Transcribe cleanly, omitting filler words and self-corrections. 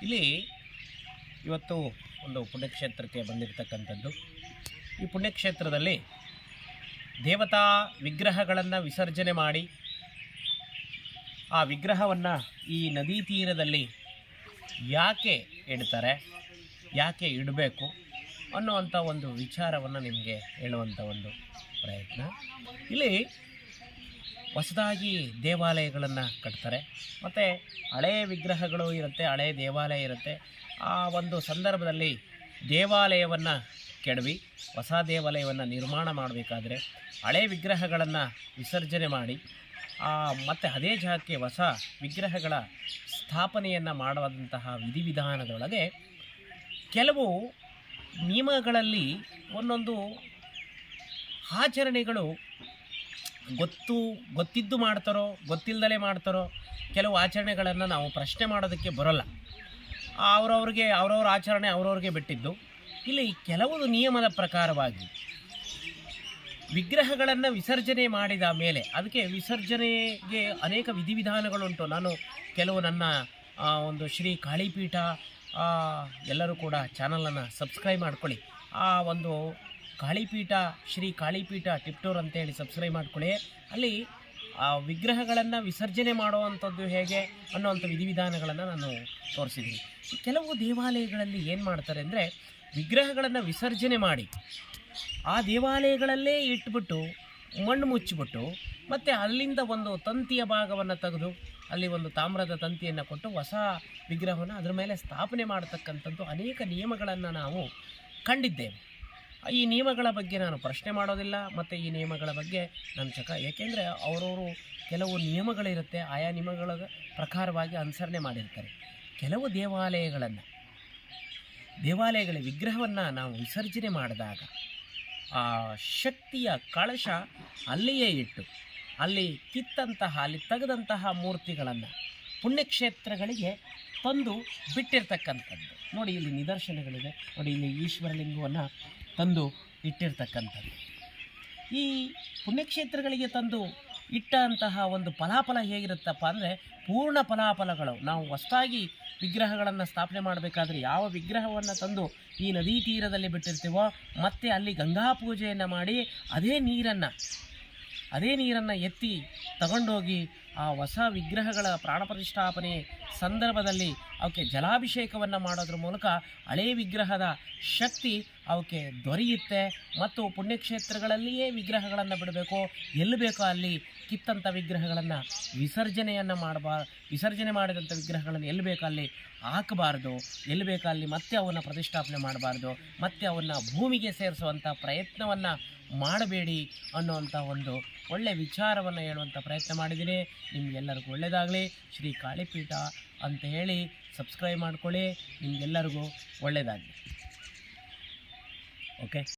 ಇಲ್ಲಿ ಇವತ್ತು ಒಂದು ಪುಣ್ಯಕ್ಷೇತ್ರಕ್ಕೆ ಬಂದಿರತಕ್ಕಂಥದ್ದು. ಈ ಪುಣ್ಯಕ್ಷೇತ್ರದಲ್ಲಿ ದೇವತಾ ವಿಗ್ರಹಗಳನ್ನು ವಿಸರ್ಜನೆ ಮಾಡಿ ಆ ವಿಗ್ರಹವನ್ನು ಈ ನದಿ ತೀರದಲ್ಲಿ ಯಾಕೆ ಇಡ್ತಾರೆ, ಯಾಕೆ ಇಡಬೇಕು ಅನ್ನುವಂಥ ಒಂದು ವಿಚಾರವನ್ನು ನಿಮಗೆ ಹೇಳುವಂಥ ಒಂದು ಪ್ರಯತ್ನ. ಇಲ್ಲಿ ಹೊಸದಾಗಿ ದೇವಾಲಯಗಳನ್ನು ಕಟ್ತಾರೆ, ಮತ್ತು ಹಳೆಯ ವಿಗ್ರಹಗಳು ಇರುತ್ತೆ, ಹಳೆಯ ದೇವಾಲಯ ಇರುತ್ತೆ. ಆ ಒಂದು ಸಂದರ್ಭದಲ್ಲಿ ದೇವಾಲಯವನ್ನು ಕೆಡವಿ ಹೊಸ ದೇವಾಲಯವನ್ನು ನಿರ್ಮಾಣ ಮಾಡಬೇಕಾದ್ರೆ ಹಳೆಯ ವಿಗ್ರಹಗಳನ್ನು ವಿಸರ್ಜನೆ ಮಾಡಿ ಮತ್ತು ಅದೇ ಜಾಗಕ್ಕೆ ಹೊಸ ವಿಗ್ರಹಗಳ ಸ್ಥಾಪನೆಯನ್ನು ಮಾಡುವಂತಹ ವಿಧಿವಿಧಾನದೊಳಗೆ ಕೆಲವು ನಿಯಮಗಳಲ್ಲಿ ಒಂದೊಂದು ಆಚರಣೆಗಳು ಗೊತ್ತಿದ್ದು ಮಾಡ್ತಾರೋ ಗೊತ್ತಿಲ್ಲದಲೇ ಮಾಡ್ತಾರೋ ಕೆಲವು ಆಚರಣೆಗಳನ್ನು ನಾವು ಪ್ರಶ್ನೆ ಮಾಡೋದಕ್ಕೆ ಬರೋಲ್ಲ. ಅವ್ರವ್ರ ಆಚರಣೆ ಅವ್ರವ್ರಿಗೆ ಬಿಟ್ಟಿದ್ದು. ಇಲ್ಲಿ ಕೆಲವು ನಿಯಮದ ಪ್ರಕಾರವಾಗಿ ವಿಗ್ರಹಗಳನ್ನು ವಿಸರ್ಜನೆ ಮಾಡಿದ ಮೇಲೆ ಅದಕ್ಕೆ ವಿಸರ್ಜನೆಗೆ ಅನೇಕ ವಿಧಿವಿಧಾನಗಳುಂಟು. ನಾನು ಕೆಲವು ನನ್ನ ಒಂದು ಶ್ರೀ ಕಾಳಿಪೀಠ, ಎಲ್ಲರೂ ಕೂಡ ಚಾನಲನ್ನು ಸಬ್ಸ್ಕ್ರೈಬ್ ಮಾಡ್ಕೊಳ್ಳಿ. ಆ ಒಂದು ಕಾಳಿಪೀಠ, ಶ್ರೀ ಕಾಳಿಪೀಠ ಟಿಪ್ಟೂರ್ ಅಂತೇಳಿ ಸಬ್ಸ್ಕ್ರೈಬ್ ಮಾಡ್ಕೊಳ್ಳಿ. ಅಲ್ಲಿ ಆ ವಿಗ್ರಹಗಳನ್ನು ವಿಸರ್ಜನೆ ಮಾಡುವಂಥದ್ದು ಹೇಗೆ ಅನ್ನೋವಂಥ ವಿಧಿವಿಧಾನಗಳನ್ನು ನಾನು ತೋರಿಸಿದ್ದೀನಿ. ಕೆಲವು ದೇವಾಲಯಗಳಲ್ಲಿ ಏನು ಮಾಡ್ತಾರೆ ಅಂದರೆ ವಿಗ್ರಹಗಳನ್ನು ವಿಸರ್ಜನೆ ಮಾಡಿ ಆ ದೇವಾಲಯಗಳಲ್ಲೇ ಇಟ್ಬಿಟ್ಟು ಮಣ್ಣು ಮುಚ್ಚಿಬಿಟ್ಟು ಮತ್ತು ಅಲ್ಲಿಂದ ಒಂದು ತಂತಿಯ ಭಾಗವನ್ನು ತೆಗೆದು ಅಲ್ಲಿ ಒಂದು ತಾಮ್ರದ ತಂತಿಯನ್ನು ಕೊಟ್ಟು ಹೊಸ ವಿಗ್ರಹವನ್ನು ಅದರ ಮೇಲೆ ಸ್ಥಾಪನೆ ಮಾಡತಕ್ಕಂಥದ್ದು ಅನೇಕ ನಿಯಮಗಳನ್ನು ನಾವು ಕಂಡಿದ್ದೇವೆ. ಈ ನಿಯಮಗಳ ಬಗ್ಗೆ ನಾನು ಪ್ರಶ್ನೆ ಮಾಡೋದಿಲ್ಲ, ಮತ್ತು ಈ ನಿಯಮಗಳ ಬಗ್ಗೆ ನಾನು ಏಕೆಂದರೆ ಅವರವರು ಕೆಲವು ನಿಯಮಗಳಿರುತ್ತೆ, ಆಯಾ ನಿಯಮಗಳ ಪ್ರಕಾರವಾಗಿ ಅನುಸರಣೆ ಮಾಡಿರ್ತಾರೆ. ಕೆಲವು ದೇವಾಲಯಗಳ ವಿಗ್ರಹವನ್ನು ನಾವು ವಿಸರ್ಜನೆ ಮಾಡಿದಾಗ ಆ ಶಕ್ತಿಯ ಕಳಶ ಅಲ್ಲಿಯೇ ಇಟ್ಟು ಅಲ್ಲಿ ಅಲ್ಲಿ ತೆಗೆದಂತಹ ಮೂರ್ತಿಗಳನ್ನು ಪುಣ್ಯಕ್ಷೇತ್ರಗಳಿಗೆ ತಂದು ಬಿಟ್ಟಿರ್ತಕ್ಕಂಥದ್ದು. ನೋಡಿ, ಇಲ್ಲಿ ನಿದರ್ಶನಗಳಿದೆ. ನೋಡಿ, ಇಲ್ಲಿ ಈಶ್ವರಲಿಂಗವನ್ನು ತಂದು ಇಟ್ಟಿರ್ತಕ್ಕಂಥದ್ದು. ಈ ಪುಣ್ಯಕ್ಷೇತ್ರಗಳಿಗೆ ತಂದು ಇಟ್ಟಂತಹ ಒಂದು ಫಲಾಫಲ ಹೇಗಿರುತ್ತಪ್ಪ ಅಂದರೆ ಪೂರ್ಣ ಫಲಾಫಲಗಳು. ನಾವು ಹೊಸದಾಗಿ ವಿಗ್ರಹಗಳನ್ನು ಸ್ಥಾಪನೆ ಮಾಡಬೇಕಾದ್ರೆ ಯಾವ ವಿಗ್ರಹವನ್ನು ತಂದು ಈ ನದಿ ತೀರದಲ್ಲಿ ಬಿಟ್ಟಿರ್ತೀವೋ ಮತ್ತೆ ಅಲ್ಲಿ ಗಂಗಾ ಪೂಜೆಯನ್ನು ಮಾಡಿ ಅದೇ ನೀರನ್ನು ಎತ್ತಿ ತಗೊಂಡೋಗಿ ಆ ಹೊಸ ವಿಗ್ರಹಗಳ ಪ್ರಾಣ ಪ್ರತಿಷ್ಠಾಪನೆ ಸಂದರ್ಭದಲ್ಲಿ ಅವಕ್ಕೆ ಜಲಾಭಿಷೇಕವನ್ನು ಮಾಡೋದ್ರ ಮೂಲಕ ಹಳೆಯ ವಿಗ್ರಹದ ಶಕ್ತಿ ಅವಕ್ಕೆ ದೊರೆಯುತ್ತೆ. ಮತ್ತು ಪುಣ್ಯಕ್ಷೇತ್ರಗಳಲ್ಲಿಯೇ ವಿಗ್ರಹಗಳನ್ನು ಬಿಡಬೇಕು, ಎಲ್ಲಿ ಬೇಕೋ ಅಲ್ಲಿ ಕಿತ್ತಂಥ ವಿಗ್ರಹಗಳನ್ನು ವಿಸರ್ಜನೆ ಮಾಡಿದಂಥ ವಿಗ್ರಹಗಳನ್ನು ಎಲ್ಲಿ ಬೇಕೋ ಅಲ್ಲಿ ಹಾಕಬಾರ್ದು, ಎಲ್ಲಿ ಬೇಕೋ ಅಲ್ಲಿ ಮತ್ತೆ ಅವನ್ನು ಪ್ರತಿಷ್ಠಾಪನೆ ಮಾಡಬಾರ್ದು, ಮತ್ತೆ ಅವನ್ನು ಭೂಮಿಗೆ ಸೇರಿಸುವಂಥ ಪ್ರಯತ್ನವನ್ನು ಮಾಡಬೇಡಿ ಅನ್ನುವಂಥ ಒಂದು ಒಳ್ಳೆಯ ವಿಚಾರವನ್ನು ಹೇಳುವಂಥ ಪ್ರಯತ್ನ ಮಾಡಿದ್ದೀನಿ. ನಿಮಗೆಲ್ಲರಿಗೂ ಒಳ್ಳೆಯದಾಗಲಿ. ಶ್ರೀ ಕಾಳಿಪೀಠ ಅಂತ ಹೇಳಿ ಸಬ್ಸ್ಕ್ರೈಬ್ ಮಾಡ್ಕೊಳ್ಳಿ. ನಿಮಗೆಲ್ಲರಿಗೂ ಒಳ್ಳೆಯದಾಗಲಿ. ಓಕೆ.